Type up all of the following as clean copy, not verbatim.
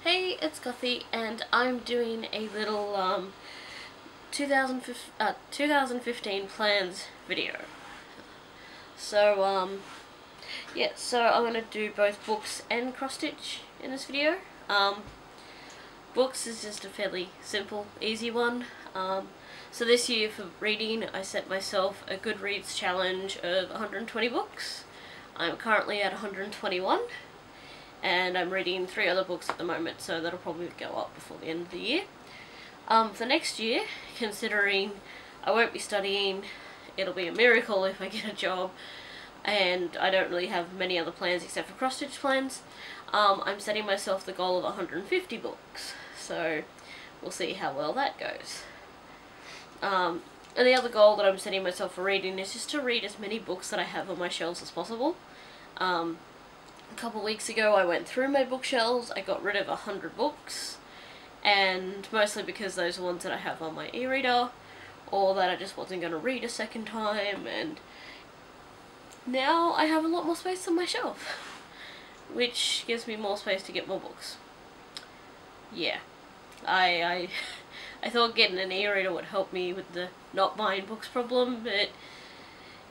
Hey, it's Gothy, and I'm doing a little 2015 plans video. So yeah, so I'm gonna do both books and cross stitch in this video. Books is just a fairly simple, easy one. So this year for reading, I set myself a Goodreads challenge of 120 books. I'm currently at 121. And I'm reading 3 other books at the moment, so that'll probably go up before the end of the year. For next year, considering I won't be studying, it'll be a miracle if I get a job, and I don't really have many other plans except for cross-stitch plans, I'm setting myself the goal of 150 books, so we'll see how well that goes. And the other goal that I'm setting myself for reading is just to read as many books that I have on my shelves as possible. A couple weeks ago I went through my bookshelves, I got rid of 100 books, and mostly because those are ones that I have on my e-reader, or that I just wasn't going to read a second time, and now I have a lot more space on my shelf, which gives me more space to get more books. Yeah, I thought getting an e-reader would help me with the not buying books problem, but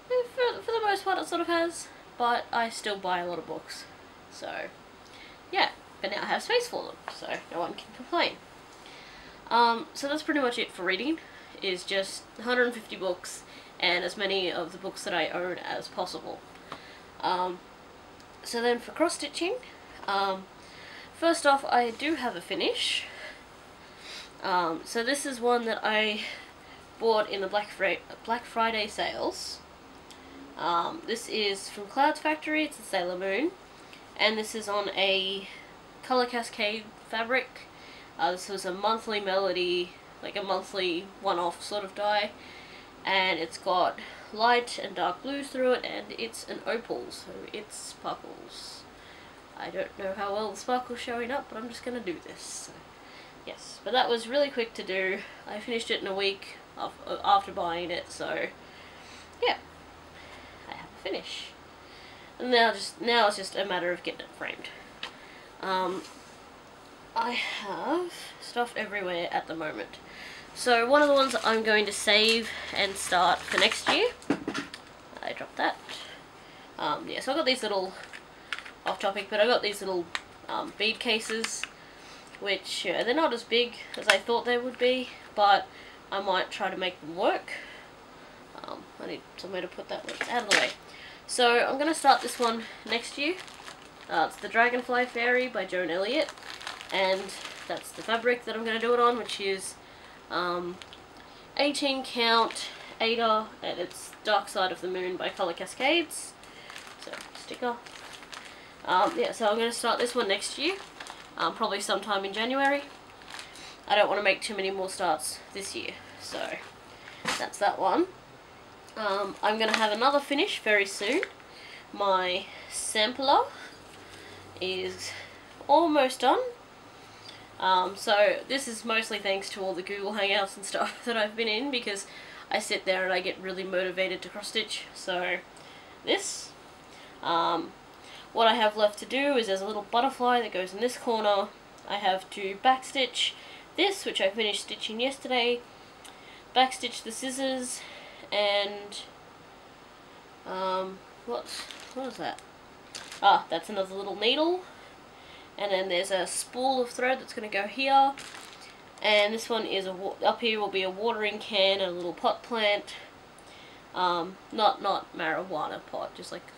for the most part it sort of has. But I still buy a lot of books, so yeah, but now I have space for them, so no one can complain. So that's pretty much it for reading, is just 150 books and as many of the books that I own as possible. So then for cross-stitching, first off I do have a finish. So this is one that I bought in the Black Friday sales. This is from Cloud's Factory, it's a Sailor Moon, and this is on a Color Cascade fabric. This was a monthly melody, like a monthly one-off sort of dye, and it's got light and dark blues through it, and it's an opal, so it sparkles. I don't know how well the sparkle's showing up, but I'm just gonna do this. So, yes, but that was really quick to do. I finished it in a week after buying it, so yeah. Finish. And now it's just a matter of getting it framed. I have stuff everywhere at the moment. So one of the ones that I'm going to save and start for next year, I dropped that. Yeah, so I got these little, off topic, but I got these little bead cases, which they're not as big as I thought they would be, but I might try to make them work. I need somewhere to put that out of the way. So I'm going to start this one next year. It's the Dragonfly Ferry by Joan Elliott, and that's the fabric that I'm going to do it on, which is 18 count Ada, and it's Dark Side of the Moon by Color Cascades. So, sticker. Yeah, so I'm going to start this one next year, probably sometime in January. I don't want to make too many more starts this year, so that's that one. I'm going to have another finish very soon. My sampler is almost done. So this is mostly thanks to all the Google Hangouts and stuff that I've been in, because I sit there and I get really motivated to cross stitch. So this, what I have left to do is there's a little butterfly that goes in this corner. I have to backstitch this, which I finished stitching yesterday, backstitch the scissors, and what is that? Ah, that's another little needle, and then there's a spool of thread that's going to go here, and this one is up here will be a watering can and a little pot plant, not marijuana pot, just like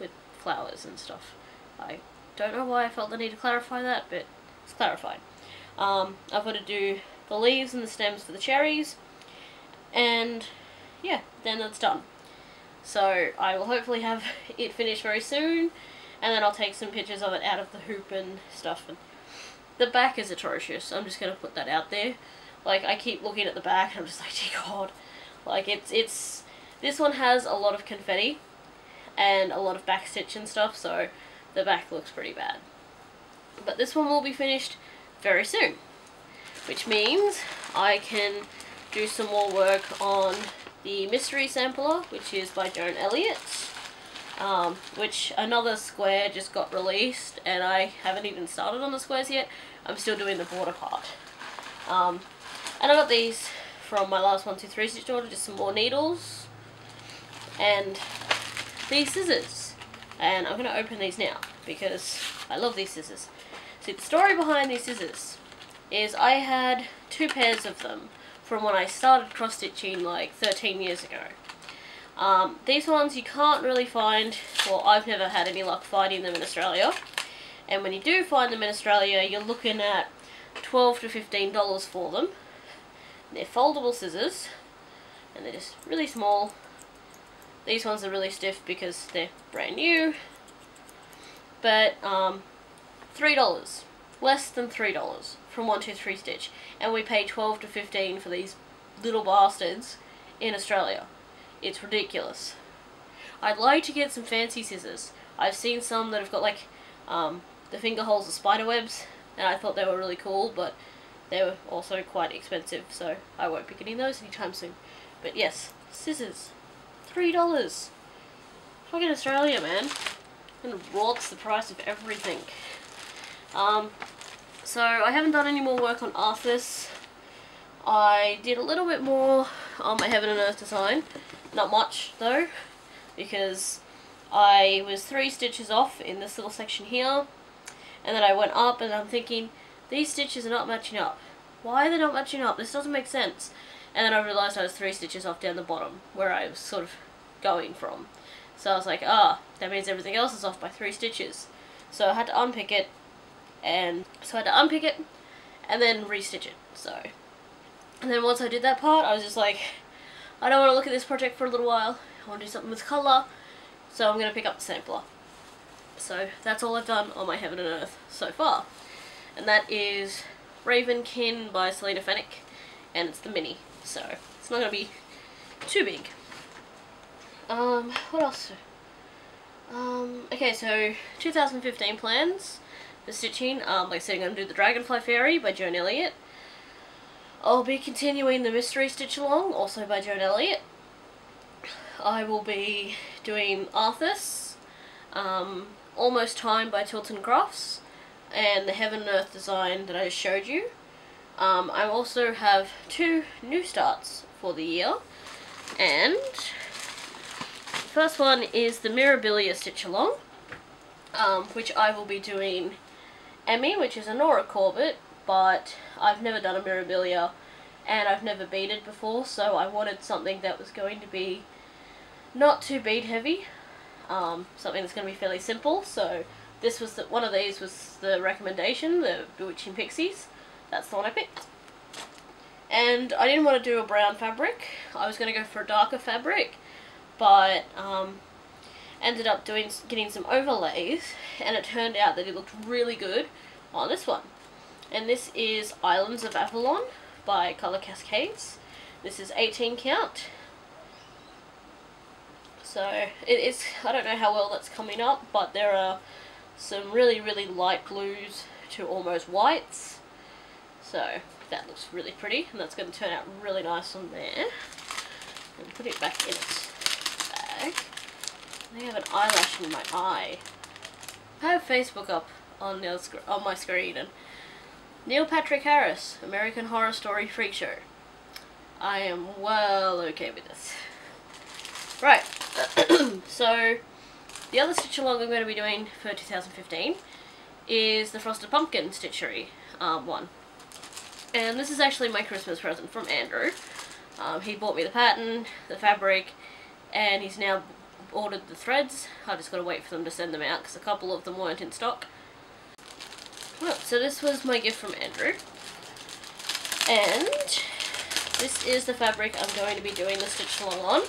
with flowers and stuff. I don't know why I felt the need to clarify that, but it's clarified. I've got to do the leaves and the stems for the cherries, and yeah, then it's done. So I will hopefully have it finished very soon, and then I'll take some pictures of it out of the hoop and stuff. And the back is atrocious, I'm just going to put that out there. Like, I keep looking at the back and I'm just like, dear God. Like, this one has a lot of confetti and a lot of backstitch and stuff, so the back looks pretty bad. But this one will be finished very soon, which means I can do some more work on the mystery sampler, which is by Joan Elliott. which another square just got released, and I haven't even started on the squares yet. I'm still doing the border part. And I got these from my last 1, 2, 3 stitch order, just some more needles, and these scissors. And I'm going to open these now, because I love these scissors. See, the story behind these scissors is I had 2 pairs of them from when I started cross-stitching like 13 years ago. These ones you can't really find, well, I've never had any luck finding them in Australia. And when you do find them in Australia, you're looking at $12 to $15 for them. They're foldable scissors, and they're just really small. These ones are really stiff because they're brand new. But $3, less than $3 from 1, 2, 3 stitch, and we pay 12 to 15 for these little bastards in Australia. It's ridiculous. I'd like to get some fancy scissors. I've seen some that have got like the finger holes of spider webs, and I thought they were really cool, but they were also quite expensive, so I won't be getting those anytime soon. But yes, scissors, $3. Fucking Australia, man. And rorts the price of everything. So I haven't done any more work on Arthas. I did a little bit more on my Heaven and Earth design. Not much though, because I was 3 stitches off in this little section here, and then I went up and I'm thinking, these stitches are not matching up. Why are they not matching up? This doesn't make sense. And then I realised I was 3 stitches off down the bottom, where I was sort of going from. So I was like, that means everything else is off by 3 stitches. So I had to unpick it, and then restitch it. So, and then once I did that part, I was just like, I don't want to look at this project for a little while. I want to do something with colour, so I'm going to pick up the sampler. So that's all I've done on my Heaven and Earth so far. And that is Ravenkin by Selena Fennick, and it's the mini, so it's not going to be too big. What else? Okay, so 2015 plans for stitching. Like I said, I'm going to do the Dragonfly Ferry by Joan Elliott. I'll be continuing the Mystery Stitch Along, also by Joan Elliott. I will be doing Arthas, Almost Time by Tilton Crafts, and the Heaven and Earth design that I just showed you. I also have 2 new starts for the year, and the first one is the Mirabilia Stitch Along, which I will be doing Emmy, which is a Nora Corbett, but I've never done a Mirabilia and I've never beaded before, so I wanted something that was going to be not too bead heavy, something that's going to be fairly simple. So this was one of these was the recommendation, the Bewitching Pixies. That's the one I picked. And I didn't want to do a brown fabric. I was going to go for a darker fabric, but ended up getting some overlays, and it turned out that it looked really good on this one. And this is Islands of Avalon by Colour Cascades. This is 18 count. So it is, I don't know how well that's coming up, but there are some really, really light blues to almost whites. So that looks really pretty, and that's going to turn out really nice on there. And put it back in its bag. I have an eyelash in my eye. I have Facebook up on my screen, and Neil Patrick Harris, American Horror Story Freak Show. I am well okay with this. Right, so the other stitch along I'm going to be doing for 2015 is the Frosted Pumpkin Stitchery one. And this is actually my Christmas present from Andrew. He bought me the pattern, the fabric, and he's now ordered the threads. I just got to wait for them to send them out because a couple of them weren't in stock. Well, so this was my gift from Andrew, and this is the fabric I'm going to be doing the stitch along on.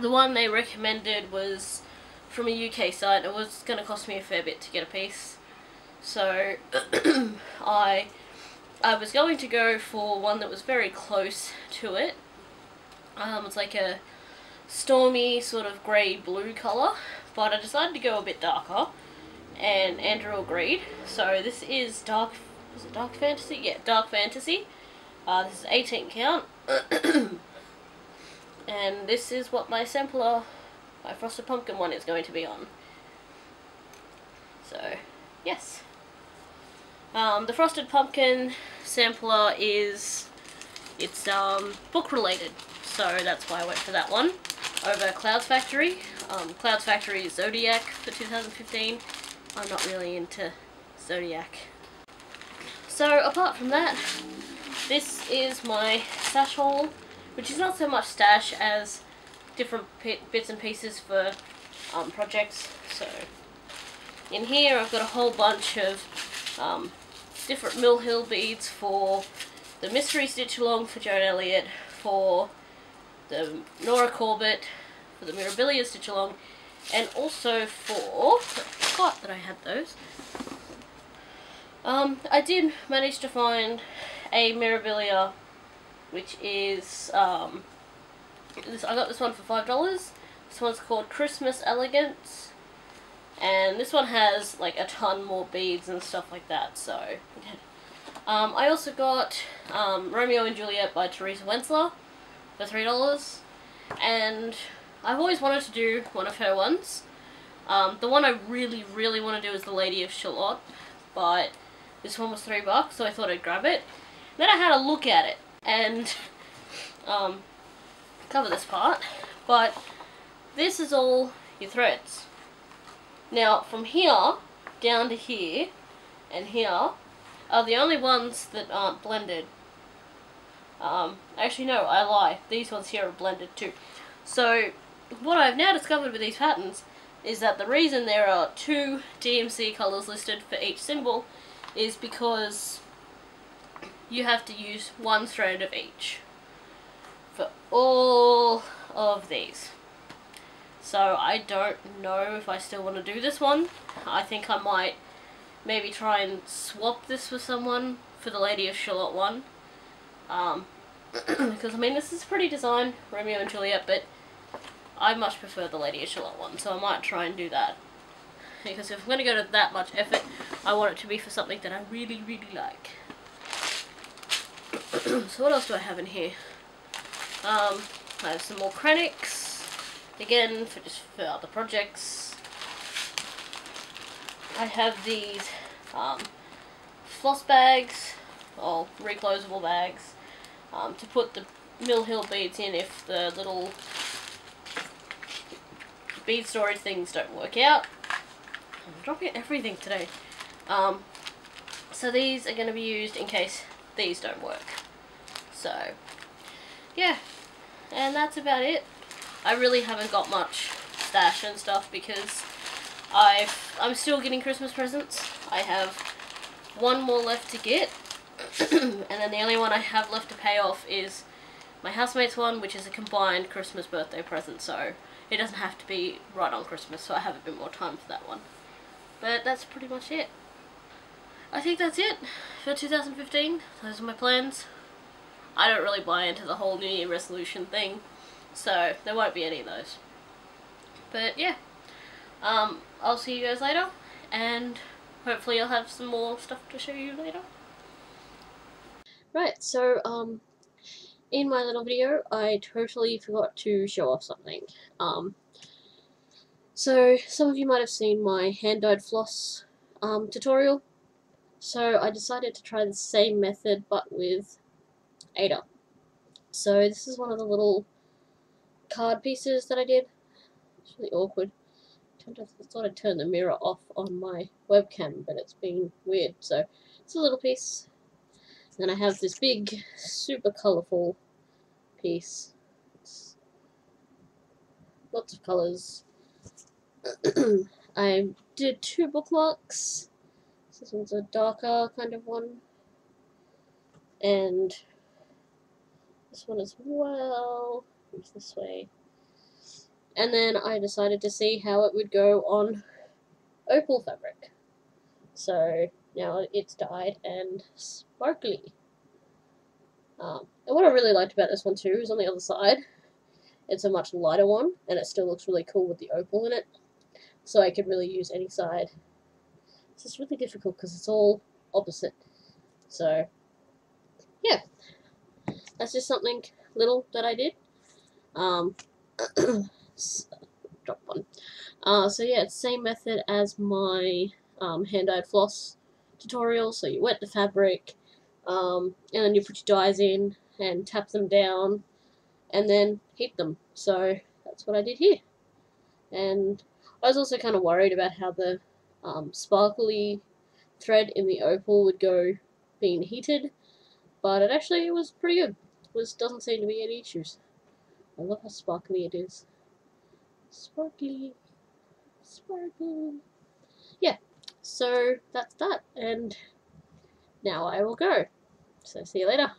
The one they recommended was from a UK site. It was going to cost me a fair bit to get a piece, so I was going to go for one that was very close to it. It's like a stormy sort of grey-blue colour, but I decided to go a bit darker, and Andrew agreed. So this is Dark Fantasy? Yeah, Dark Fantasy. This is 18 count. And this is what my sampler my Frosted Pumpkin one is going to be on. So, yes. The Frosted Pumpkin sampler it's book related, so that's why I went for that one over Clouds Factory. Clouds Factory is Zodiac for 2015. I'm not really into Zodiac. So apart from that, this is my stash haul, which is not so much stash as different bits and pieces for projects. So in here I've got a whole bunch of different Mill Hill beads for the Mystery Stitch Along for Joan Elliott, for the Nora Corbett, for the Mirabilia Stitch Along, and also for, I forgot that I had those. I did manage to find a Mirabilia, which is, I got this one for $5. This one's called Christmas Elegance, and this one has like a ton more beads and stuff like that, so I also got Romeo and Juliet by Teresa Wensler for $3, and I've always wanted to do one of her ones. The one I really want to do is the Lady of Shalott, but this one was $3, so I thought I'd grab it. Then I had a look at it and cover this part, but this is all your threads. Now from here down to here and here are the only ones that aren't blended. Actually no, I lie, these ones here are blended too. So what I've now discovered with these patterns is that the reason there are 2 DMC colours listed for each symbol is because you have to use 1 thread of each for all of these. So I don't know if I still want to do this one. I think I might maybe try and swap this with someone for the Lady of Shalott one. Because I mean this is a pretty design, Romeo and Juliet, but I much prefer the Lady of Shalott one, so I might try and do that. Because if I'm going to go to that much effort, I want it to be for something that I really like. So what else do I have in here? I have some more Krennics, again for other projects. I have these floss bags, or reclosable bags, to put the Mill Hill beads in if the little bead storage things don't work out. I'm dropping everything today. So these are going to be used in case these don't work. So yeah, and that's about it. I really haven't got much stash and stuff because I'm still getting Christmas presents. I have one more left to get, and then the only one I have left to pay off is my housemate's one, which is a combined Christmas birthday present, so it doesn't have to be right on Christmas, so I have a bit more time for that one. But that's pretty much it. I think that's it for 2015. Those are my plans. I don't really buy into the whole New Year resolution thing, so there won't be any of those. But yeah, I'll see you guys later, and hopefully I'll have some more stuff to show you later. Right, so in my little video, I totally forgot to show off something. So some of you might have seen my hand-dyed floss tutorial. So I decided to try the same method but with Ada. So this is one of the little card pieces that I did. It's really awkward. I thought I'd turn the mirror off on my webcam, but it's been weird. So it's a little piece. Then I have this big, super colourful piece. It's lots of colours. I did 2 bookmarks. This one's a darker kind of one, and this one as well. Moves this way. And then I decided to see how it would go on opal fabric. So now it's dyed and sparkly. And what I really liked about this one too is on the other side, it's a much lighter one, and it still looks really cool with the opal in it. So I could really use any side. It's just really difficult because it's all opposite. So yeah, that's just something little that I did. Dropped drop one. So yeah, it's the same method as my hand-dyed floss tutorial. So you wet the fabric, and then you put your dyes in and tap them down, and then heat them. So that's what I did here. And I was also kind of worried about how the sparkly thread in the opal would go being heated, but it was pretty good. Doesn't seem to be any issues. I love how sparkly it is. Sparkly, sparkle. Yeah, so that's that, and now I will go. So see you later.